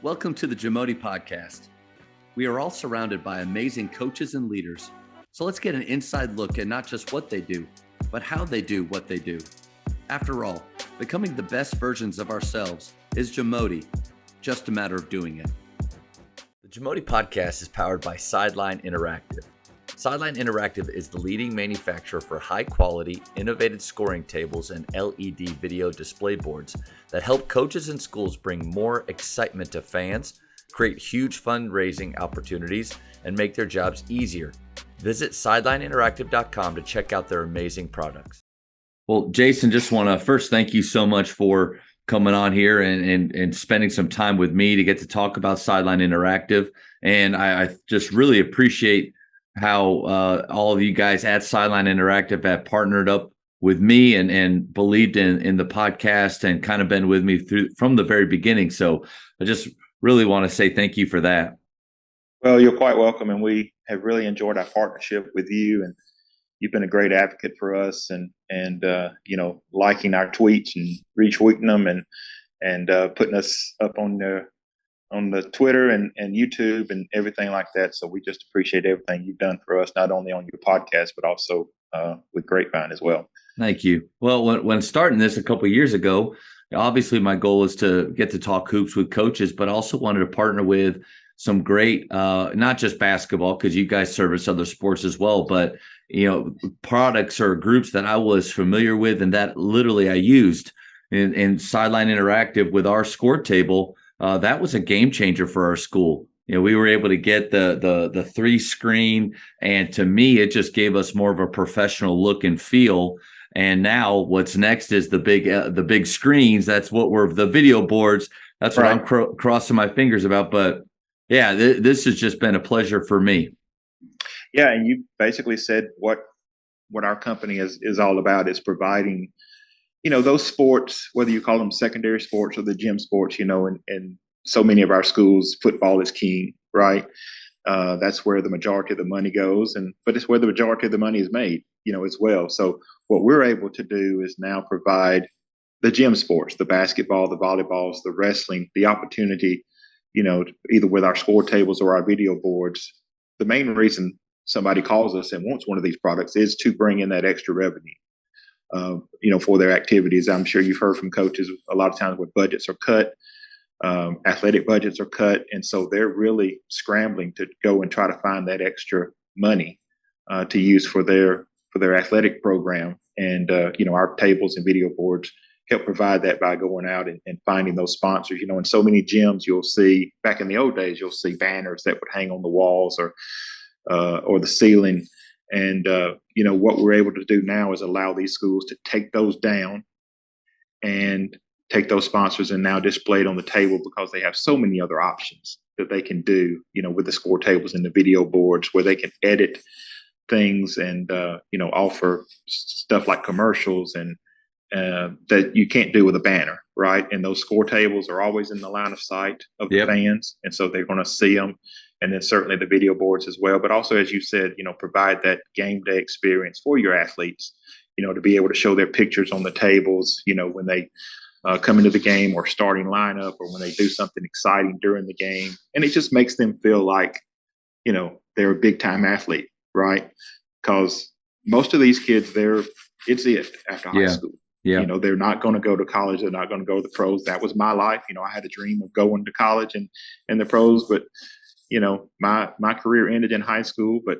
Welcome to the Jamodi Podcast. We are all surrounded by amazing coaches and leaders. So let's get an inside look at not just what they do, but how they do what they do. After all, becoming the best versions of ourselves is Jamodi, just a matter of doing it. The Jamodi Podcast is powered by Sideline Interactive. Sideline Interactive is the leading manufacturer for high-quality, innovative scoring tables and LED video display boards that help coaches and schools bring more excitement to fans, create huge fundraising opportunities, and make their jobs easier. Visit sidelineinteractive.com to check out their amazing products. Well, Jason, just want to first thank you so much for coming on here and spending some time with me to get to talk about Sideline Interactive. And I just really appreciate how all of you guys at Sideline Interactive have partnered up with me and believed in the podcast and kind of been with me from the very beginning. So I just really want to say thank you for that. Well, you're quite welcome, and we have really enjoyed our partnership with you, and you've been a great advocate for us, and liking our tweets and retweeting them and putting us up on the Twitter and YouTube and everything like that. So we just appreciate everything you've done for us, not only on your podcast, but also with Grapevine as well. Thank you. Well, when starting this a couple of years ago, obviously my goal is to get to talk hoops with coaches, but also wanted to partner with some great, not just basketball, because you guys service other sports as well, but products or groups that I was familiar with and that literally I used in Sideline Interactive with our score table. That was a game changer for our school. We were able to get the 3-screen, and to me, it just gave us more of a professional look and feel. And now, what's next is the big screens. That's what we're the video boards. That's what I'm crossing my fingers about. But yeah, this has just been a pleasure for me. Yeah, and you basically said what our company is all about, is providing those sports, whether you call them secondary sports or the gym sports, and so many of our schools, football is king, right? That's where the majority of the money goes, but it's where the majority of the money is made, as well. So what we're able to do is now provide the gym sports, the basketball, the volleyballs, the wrestling, the opportunity, either with our score tables or our video boards. The main reason somebody calls us and wants one of these products is to bring in that extra revenue. For their activities. I'm sure you've heard from coaches a lot of times where budgets are cut, athletic budgets are cut. And so they're really scrambling to go and try to find that extra money to use for their athletic program. And, our tables and video boards help provide that by going out and finding those sponsors. In so many gyms, you'll see, back in the old days, you'll see banners that would hang on the walls or the ceiling. And, what we're able to do now is allow these schools to take those down and take those sponsors and now display it on the table, because they have so many other options that they can do, with the score tables and the video boards, where they can edit things and, offer stuff like commercials and that you can't do with a banner, right? And those score tables are always in the line of sight of the fans. And so they're going to see them. And then certainly the video boards as well. But also, as you said, provide that game day experience for your athletes, to be able to show their pictures on the tables, when they come into the game or starting lineup, or when they do something exciting during the game. And it just makes them feel like, they're a big time athlete, right? Because most of these kids, it's it after high school. Yeah. They're not going to go to college. They're not going to go to the pros. That was my life. I had a dream of going to college and the pros, but my career ended in high school, but,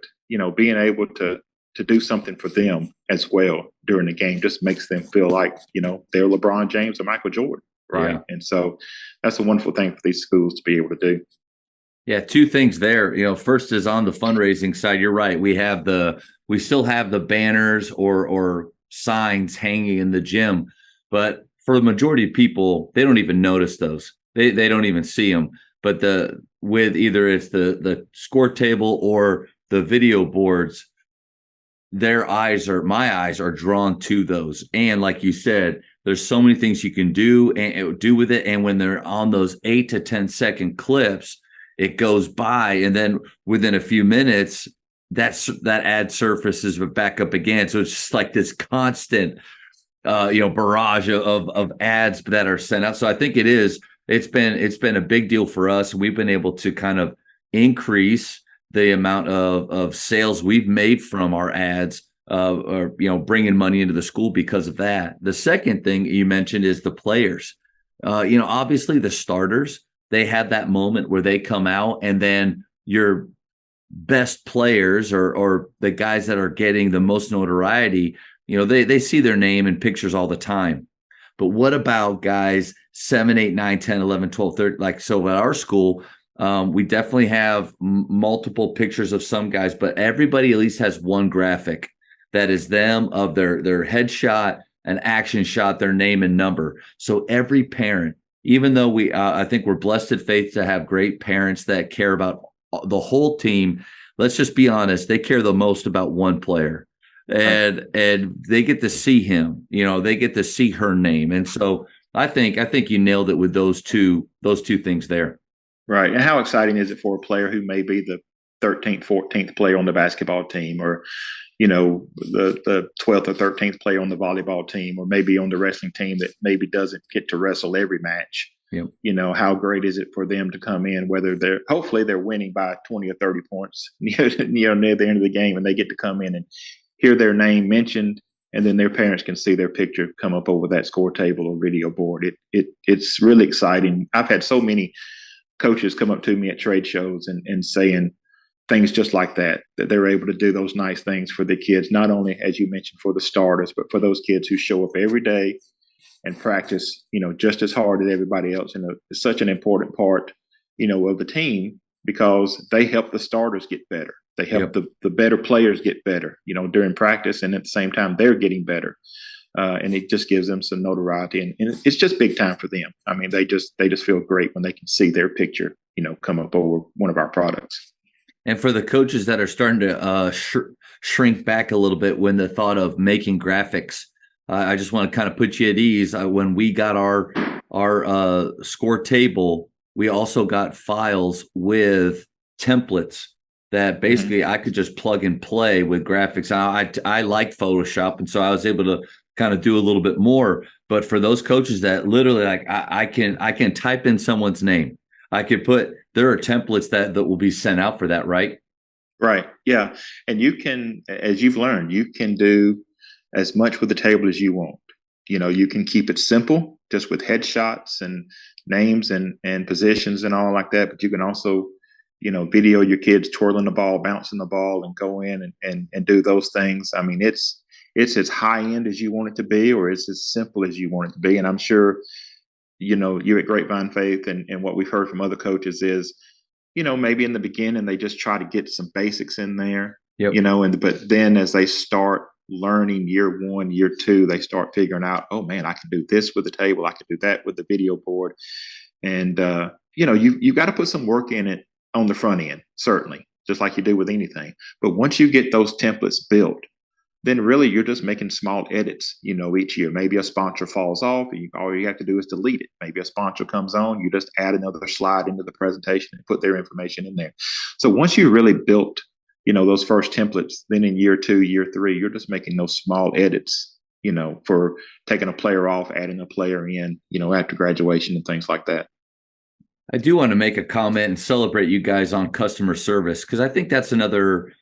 being able to do something for them as well during the game just makes them feel like, they're LeBron James or Michael Jordan. Right. Yeah. And so that's a wonderful thing for these schools to be able to do. Yeah. Two things there. First is on the fundraising side. You're right. We still have the banners or signs hanging in the gym, but for the majority of people, they don't even notice those. They don't even see them. But with either it's the score table or the video boards, my eyes are drawn to those. And like you said, there's so many things you can do with it. And when they're on those 8 to 10 second clips, it goes by, and then within a few minutes, that ad surfaces back up again. So it's just like this constant, barrage of ads that are sent out. So I think it is It's been a big deal for us. We've been able to kind of increase the amount of sales we've made from our ads, or bringing money into the school because of that. The second thing you mentioned is the players. Obviously the starters, they have that moment where they come out, and then your best players, or the guys that are getting the most notoriety, they see their name in pictures all the time. But what about guys 7, 8, 9, 10, 11, 12, 13? Like, so at our school, we definitely have multiple pictures of some guys, but everybody at least has one graphic that is them, of their headshot, an action shot, their name and number. So every parent, even though I think we're blessed at faith to have great parents that care about the whole team, let's just be honest, they care the most about one player. And they get to see him, they get to see her name. And so I think you nailed it with those two things there. Right. And how exciting is it for a player who may be the 13th, 14th player on the basketball team, or, the 12th or 13th player on the volleyball team, or maybe on the wrestling team that maybe doesn't get to wrestle every match. Yep. How great is it for them to come in, whether hopefully they're winning by 20 or 30 points, near the end of the game, and they get to come in and hear their name mentioned, and then their parents can see their picture come up over that score table or video board. It's really exciting. I've had so many coaches come up to me at trade shows and saying things just like that they're able to do those nice things for the kids, not only, as you mentioned, for the starters, but for those kids who show up every day and practice, just as hard as everybody else. And it's such an important part, of the team, because they help the starters get better. They help the better players get better, during practice, and at the same time they're getting better. And it just gives them some notoriety, and it's just big time for them. I mean, they just feel great when they can see their picture, come up over one of our products. And for the coaches that are starting to shrink back a little bit when the thought of making graphics, I just want to kind of put you at ease. When we got our score table, we also got files with templates that basically I could just plug and play with graphics. I like Photoshop, and so I was able to kind of do a little bit more. But for those coaches that literally, like, I can type in someone's name. There are templates that will be sent out for that, right? Right. Yeah. And you can, as you've learned, you can do as much with the table as you want. You can keep it simple, just with headshots and names and positions and all like that. But you can also, video your kids twirling the ball, bouncing the ball, and go in and do those things. I mean, it's as high end as you want it to be, or it's as simple as you want it to be. And I'm sure, you're at Grapevine Faith, and what we've heard from other coaches is, maybe in the beginning they just try to get some basics in there, yep. But then as they start learning year 1, year 2, they start figuring out, oh man, I can do this with the table, I can do that with the video board. And you've got to put some work in it on the front end, certainly, just like you do with anything. But once you get those templates built, then really you're just making small edits, each year. Maybe a sponsor falls off, and all you have to do is delete it. Maybe a sponsor comes on, you just add another slide into the presentation and put their information in there. So once you really built, those first templates, then in year 2, year 3, you're just making those small edits, for taking a player off, adding a player in, after graduation and things like that. I do want to make a comment and celebrate you guys on customer service, because I think that's another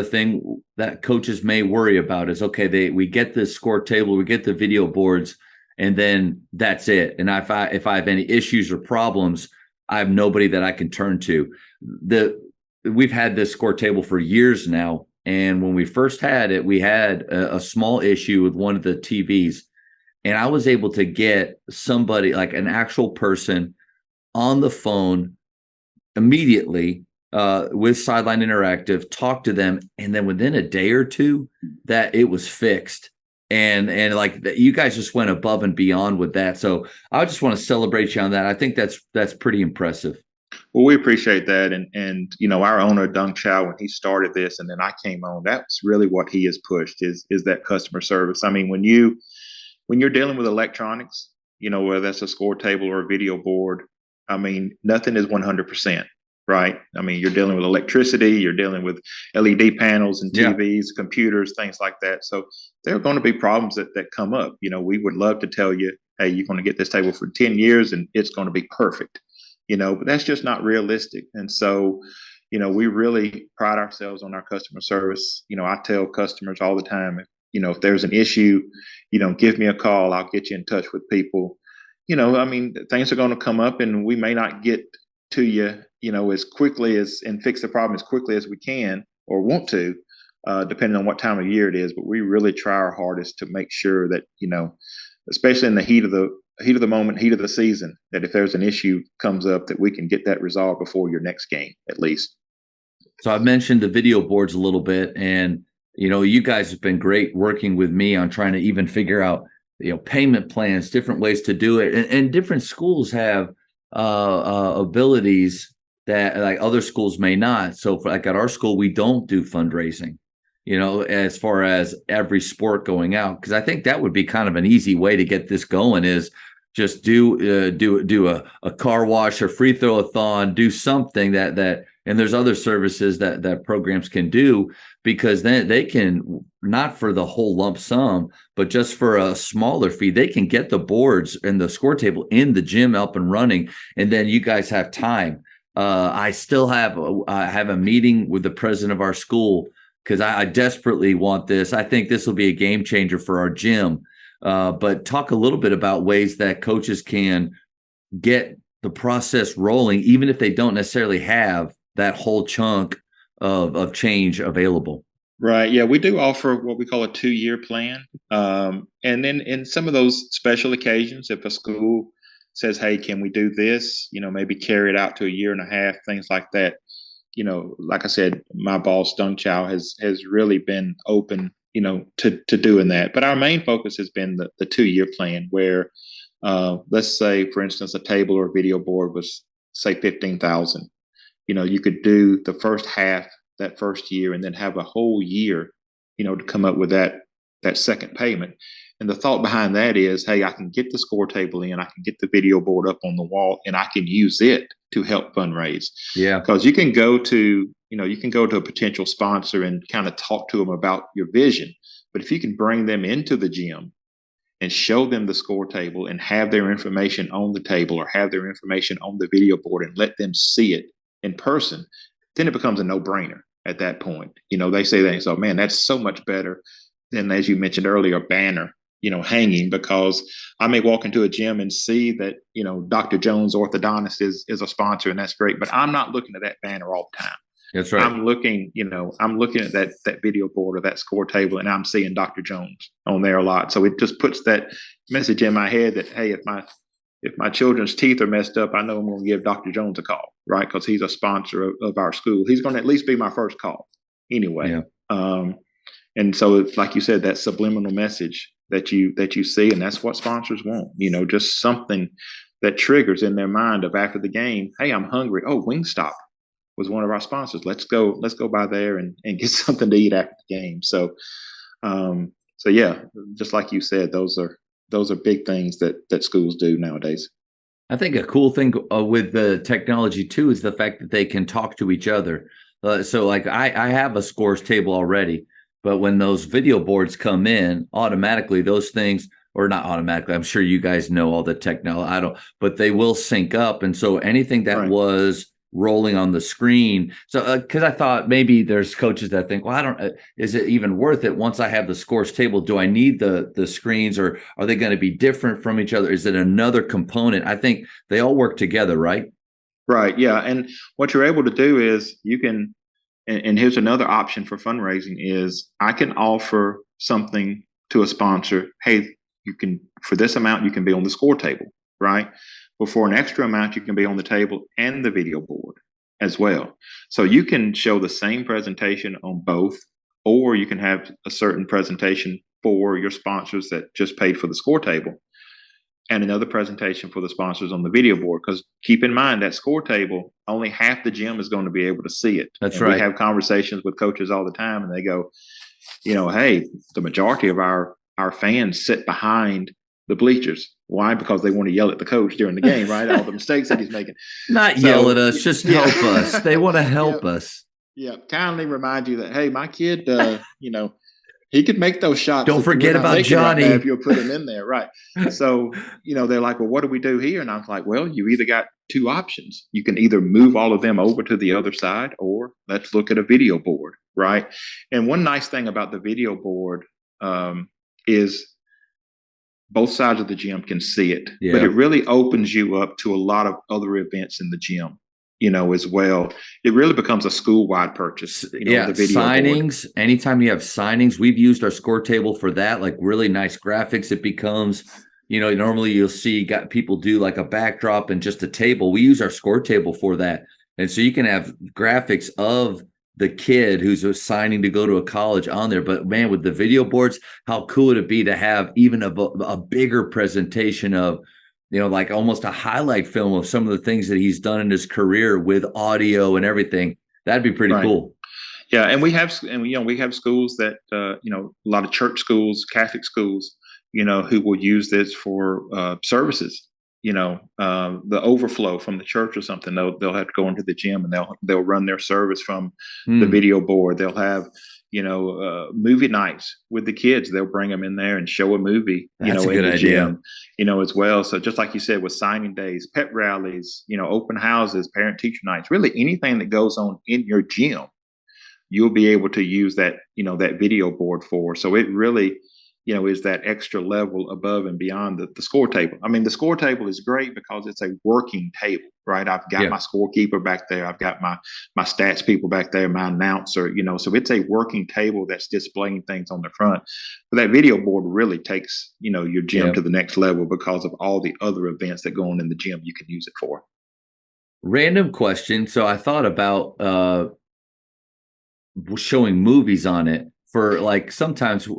thing that coaches may worry about is, okay, we get the score table, we get the video boards, and then that's it. And if I have any issues or problems, I have nobody that I can turn to. We've had this score table for years now, and when we first had it, we had a small issue with one of the TVs, and I was able to get somebody, like an actual person, on the phone immediately with Sideline Interactive, talk to them, and then within a day or two, that it was fixed. And like, you guys just went above and beyond with that. So I just want to celebrate you on that. I think that's pretty impressive. Well, we appreciate that. And our owner, Dung Chow, when he started this, and then I came on, that's really what he has pushed is that customer service. I mean, when you're dealing with electronics, whether that's a score table or a video board, I mean, nothing is 100%, right? I mean, you're dealing with electricity, you're dealing with LED panels and TVs, computers, things like that. So there are going to be problems that come up. We would love to tell you, hey, you're going to get this table for 10 years and it's going to be perfect, but that's just not realistic. And so, we really pride ourselves on our customer service. I tell customers all the time, if there's an issue, give me a call. I'll get you in touch with people. Things are going to come up and we may not get to you, as quickly and fix the problem as quickly as we can or want to, depending on what time of year it is. But we really try our hardest to make sure that, especially in the heat of the moment, heat of the season, that if there's an issue comes up, that we can get that resolved before your next game, at least. So I've mentioned the video boards a little bit, and you guys have been great working with me on trying to even figure out payment plans, different ways to do it, and different schools have abilities that like other schools may not. So like at our school, we don't do fundraising, as far as every sport going out, because I think that would be kind of an easy way to get this going is just do a car wash or free throw-a-thon, do something that and there's other services that programs can do, because then they can, not for the whole lump sum, but just for a smaller fee, they can get the boards and the score table in the gym up and running, and then you guys have time. I still have a meeting with the president of our school because I desperately want this. I think this will be a game changer for our gym. But talk a little bit about ways that coaches can get the process rolling, even if they don't necessarily have that whole chunk of change available. Right. Yeah, we do offer what we call a 2-year plan. And then in some of those special occasions, if a school says, hey, can we do this? Maybe carry it out to a year and a half, things like that. Like I said, my boss, Dungchow, has really been open, to doing that. But our main focus has been the 2-year plan where, let's say, for instance, a table or a video board was, say, $15,000. You could do the first half that first year and then have a whole year, to come up with that second payment. And the thought behind that is, hey, I can get the score table in, I can get the video board up on the wall, and I can use it to help fundraise. Yeah. Because you can go to a potential sponsor and kind of talk to them about your vision. But if you can bring them into the gym and show them the score table and have their information on the table or have their information on the video board and let them see it in person, then it becomes a no-brainer at that point. They say that, so man, that's so much better than, as you mentioned earlier, a banner, hanging, because I may walk into a gym and see that, Dr. Jones orthodontist is a sponsor, and that's great, but I'm not looking at that banner all the time. That's right. I'm looking at that video board or that score table, and I'm seeing Dr. Jones on there a lot. So it just puts that message in my head that, hey, if my children's teeth are messed up, I know I'm going to give Dr. Jones a call, right? Because he's a sponsor of our school. He's going to at least be my first call anyway. Yeah. And so it's like you said, that subliminal message that you see, and that's what sponsors want, just something that triggers in their mind of after the game, hey, I'm hungry. Oh, Wingstop was one of our sponsors. Let's go by there and get something to eat after the game. So yeah, just like you said, those are big things that schools do nowadays. I think a cool thing with the technology too is the fact that they can talk to each other. So like I have a scores table already, but when those video boards come in, automatically those things, or not automatically, I'm sure you guys know all the technology, but they will sync up. And so anything that was rolling on the screen. So, because I thought maybe there's coaches that think, well, is it even worth it once I have the scores table? Do I need the screens, or are they going to be different from each other? Is it another component? I think they all work together, right? Right. Yeah. And what you're able to do is you can, and here's another option for fundraising is I can offer something to a sponsor. Hey, you can, for this amount, you can be on the score table, right? But for an extra amount, you can be on the table and the video board as well. So you can show the same presentation on both, or you can have a certain presentation for your sponsors that just paid for the score table and another presentation for the sponsors on the video board. Because keep in mind that score table, only half the gym is going to be able to see it. That's right. We have conversations with coaches all the time, and they go, hey, the majority of our fans sit behind the bleachers. Why? Because they want to yell at the coach during the game, right? All the mistakes that he's making. Not yell at us, just help us. They want to help us. Yeah. Kindly remind you that, hey, my kid, he could make those shots Don't that we're forget not about making right now if Johnny. you'll put him in there, right? So, they're like, well, what do we do here? And I was like, well, you either got two options. You can either move all of them over to the other side, or let's look at a video board, right? And one nice thing about the video board is both sides of the gym can see it, but Yeah. it really opens you up to a lot of other events in the gym, as well. It really becomes a school-wide purchase, Yeah, the video board. signings. Anytime you have signings, we've used our score table for that. Like really nice graphics. It becomes, normally you'll see got people do like a backdrop and just a table. We use our score table for that, and so you can have graphics of the kid who's signing to go to a college on there. But man, with the video boards, how cool would it be to have even a bigger presentation of, like almost a highlight film of some of the things that he's done in his career with audio and everything. That'd be pretty Right. cool. Yeah, and we have schools that a lot of church schools, Catholic schools, who will use this for services. The overflow from the church or something. They'll have to go into the gym and they'll run their service from the video board. They'll have movie nights with the kids. They'll bring them in there and show a movie. That's a in good the idea. gym. As well. So just like you said, with signing days, pet rallies, open houses, parent teacher nights, really anything that goes on in your gym, you'll be able to use that video board for. So it really is that extra level above and beyond the score table. I mean, the score table is great because it's a working table, right? I've got my scorekeeper back there, I've got my stats people back there, my announcer, so it's a working table that's displaying things on the front. But that video board really takes your gym to the next level because of all the other events that go on in the gym you can use it for. Random question. So I thought about showing movies on it for, like, sometimes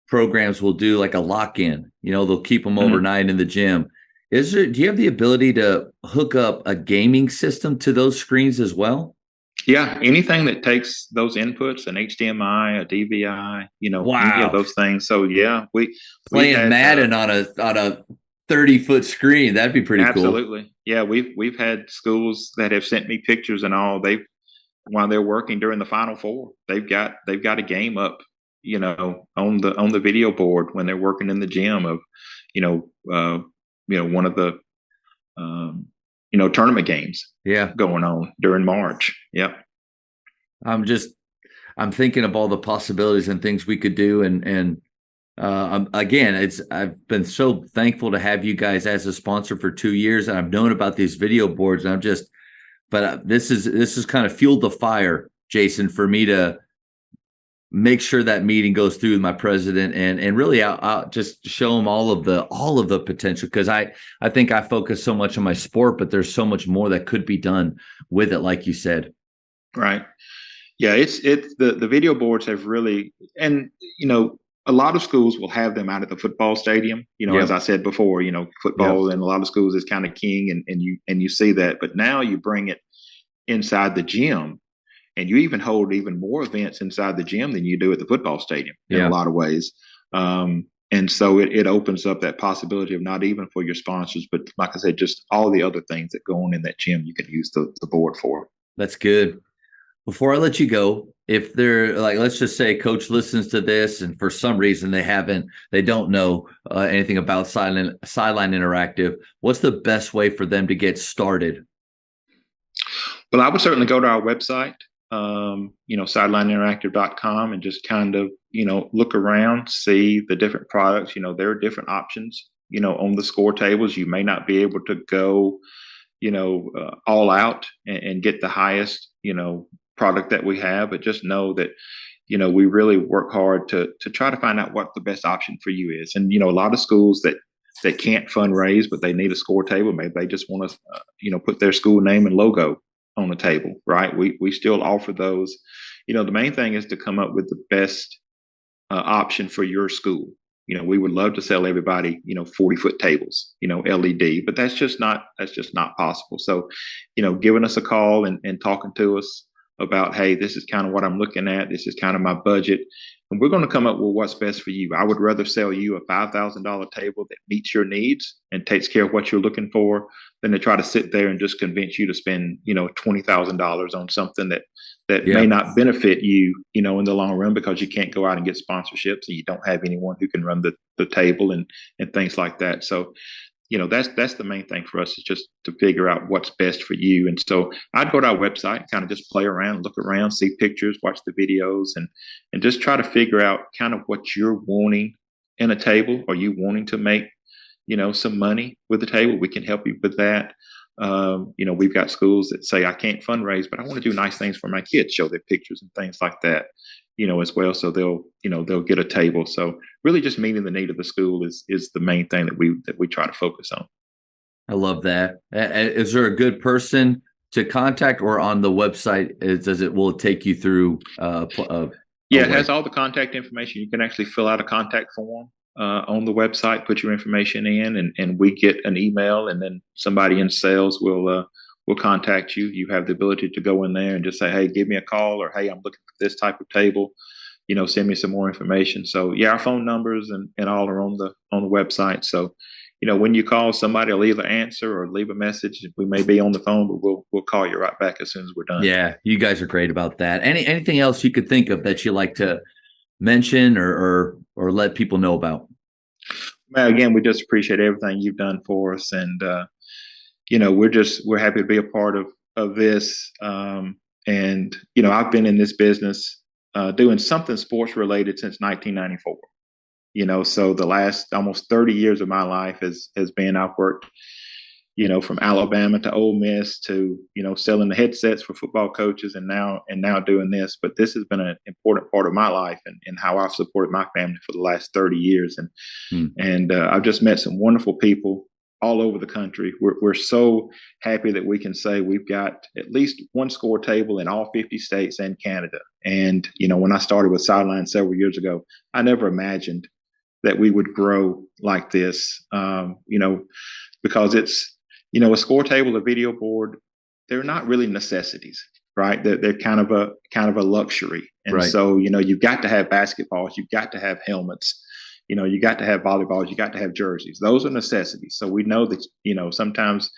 programs will do like a lock-in, they'll keep them overnight in the gym. Do you have the ability to hook up a gaming system to those screens as well? Yeah, anything that takes those inputs, an HDMI, a DVI, any of Wow. those things. So yeah, we Playing had Madden on a 30-foot screen, that'd be pretty cool. Absolutely. Yeah, we've had schools that have sent me pictures and all. While they're working during the Final Four, they've got a game up, on the video board when they're working in the gym of, one of the tournament games going on during March. Yeah. I'm thinking of all the possibilities and things we could do. And again, I've been so thankful to have you guys as a sponsor for 2 years. And I've known about these video boards, and but this is kind of fueled the fire, Jason, for me to make sure that meeting goes through with my president and really I'll just show them all of the potential, because I think I focus so much on my sport, but there's so much more that could be done with it, like you said. Right. Yeah, it's the video boards have really, and a lot of schools will have them out at the football stadium. As I said before, football in a lot of schools is kind of king, and you see that. But now you bring it inside the gym, and you even hold even more events inside the gym than you do at the football stadium in a lot of ways. And so it opens up that possibility of not even for your sponsors, but like I said, just all the other things that go on in that gym you can use the board for. That's good. Before I let you go, if they're like, let's just say coach listens to this and for some reason they don't know anything about Sideline Interactive, what's the best way for them to get started? Well, I would certainly go to our website, sidelineinteractive.com, and just kind of, look around, see the different products. There are different options, on the score tables. You may not be able to go, all out and get the highest, product that we have, but just know that, we really work hard to try to find out what the best option for you is. And, a lot of schools that can't fundraise, but they need a score table. Maybe they just want to, put their school name and logo on the table, right? We still offer those. The main thing is to come up with the best option for your school. We would love to sell everybody, 40-foot tables, LED, but that's just not possible. So, giving us a call and talking to us about, hey, this is kind of what I'm looking at. This is kind of my budget. And we're going to come up with what's best for you. I would rather sell you a $5,000 table that meets your needs and takes care of what you're looking for than to try to sit there and just convince you to spend, $20,000 on something that may not benefit you, in the long run, because you can't go out and get sponsorships and you don't have anyone who can run the table and things like that. So, that's the main thing for us, is just to figure out what's best for you. And so I'd go to our website, kind of just play around, look around, see pictures, watch the videos, and just try to figure out kind of what you're wanting in a table. Are you wanting to make, some money with the table? We can help you with that. We've got schools that say, I can't fundraise, but I want to do nice things for my kids, show their pictures and things like that, as well. So they'll get a table. So really just meeting the need of the school is the main thing that we try to focus on. I love that. Is there a good person to contact, or on the website, will it take you through? Yeah, it has all the contact information. You can actually fill out a contact form on the website, put your information in, and we get an email, and then somebody in sales will contact you. You have the ability to go in there and just say, hey, give me a call, or hey, I'm looking for this type of table. Send me some more information. So yeah, our phone numbers and all are on the website. So, when you call, somebody will either answer or leave a message. We may be on the phone, but we'll call you right back as soon as we're done. Yeah, you guys are great about that. Anything else you could think of that you like to mention or let people know about? Well, again, we just appreciate everything you've done for us, and we're happy to be a part of this. And I've been in this business doing something sports related since 1994. So the last almost 30 years of my life has been, I've worked, from Alabama to Ole Miss to, selling the headsets for football coaches, and now doing this. But this has been an important part of my life and how I've supported my family for the last 30 years. And I've just met some wonderful people all over the country. We're so happy that we can say we've got at least one score table in all 50 states and Canada. And, when I started with Sideline several years ago, I never imagined that we would grow like this, because it's, a score table, a video board, they're not really necessities, right? They're kind of a luxury. And right. So, you've got to have basketballs, you've got to have helmets, you got to have volleyballs, you got to have jerseys. Those are necessities. So we know that, sometimes,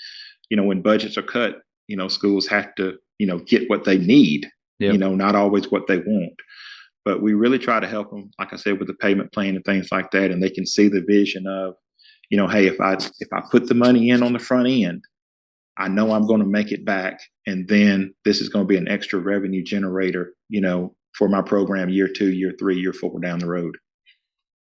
when budgets are cut, schools have to, get what they need, yep. Not always what they want. But we really try to help them, like I said, with the payment plan and things like that. And they can see the vision of, hey, if I put the money in on the front end, I know I'm going to make it back. And then this is going to be an extra revenue generator, for my program year 2, year 3, year 4 down the road.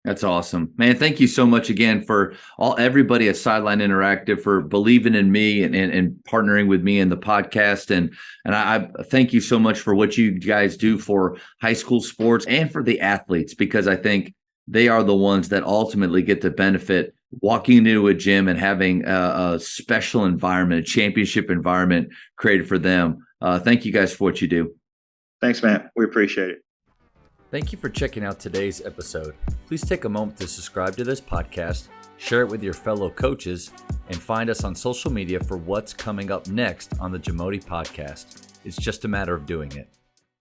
That's awesome, man. Thank you so much again for everybody at Sideline Interactive for believing in me and partnering with me in the podcast. And I thank you so much for what you guys do for high school sports and for the athletes, because I think they are the ones that ultimately get the benefit walking into a gym and having a special environment, a championship environment created for them. Thank you guys for what you do. Thanks, Matt. We appreciate it. Thank you for checking out today's episode. Please take a moment to subscribe to this podcast, share it with your fellow coaches, and find us on social media for what's coming up next on the Jamodi podcast. It's just a matter of doing it.